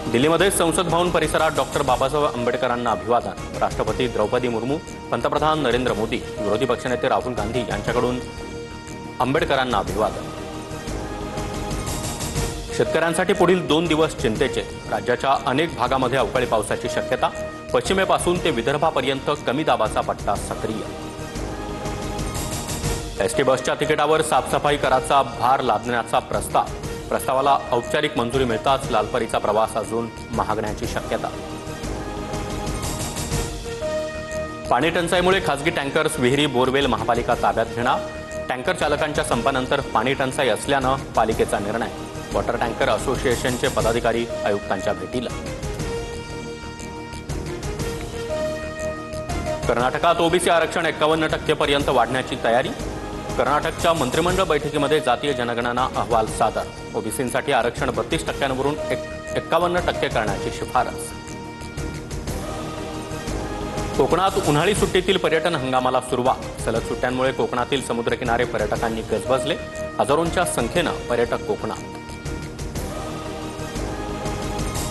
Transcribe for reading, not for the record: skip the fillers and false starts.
दिल्लीमध्ये संसद भवन परिसरात डॉक्टर बाबासाहेब आंबेडकरांना अभिवादन. राष्ट्रपती द्रौपदी मुर्मू, पंतप्रधान नरेंद्र मोदी, विरोधी पक्षनेते राहुल गांधी यांच्याकडून आंबेडकरांना अभिवादन. शेतकऱ्यांसाठी पुढील 2 दिवस चिंतेचे. राज्याच्या अनेक भागामध्ये अवकाळी पावसाची शक्यता. पश्चिमेपासून ते विदर्भापर्यंत कमी दाबाचा पट्टा सक्रिय. एसटी बसच्या तिकिटावर साफसफाई कराचा भार लादण्याचा प्रस्तावाला औपचारिक मंजुरी मिळताच लालपरीचा प्रवास अजून महागण्याची शक्यता. पाणी टंचाईमुळे खासगी टँकर्स, विहिरी, बोरवेल महापालिका ताब्यात घेणार. टँकर चालकांच्या संपानंतर पाणी टंचाई असल्यानं पालिकेचा निर्णय. वॉटर टँकर असोसिएशनचे पदाधिकारी आयुक्तांच्या भेटीला. कर्नाटकात ओबीसी आरक्षण 51% पर्यंत वाढण्याची तयारी. कर्नाटकच्या मंत्रिमंडळ बैठकीमध्ये जातीय जनगणना अहवाल सादर. ओबीसींसाठी आरक्षण 32%वरून 51% करण्याची शिफारस. कोकणात उन्हाळी सुट्टीतील पर्यटन हंगामाला सुरुवात. सलग सुट्ट्यांमुळे कोकणातील समुद्रकिनारे पर्यटकांनी गजबजले. हजारोंच्या संख्येनं पर्यटक कोकणात.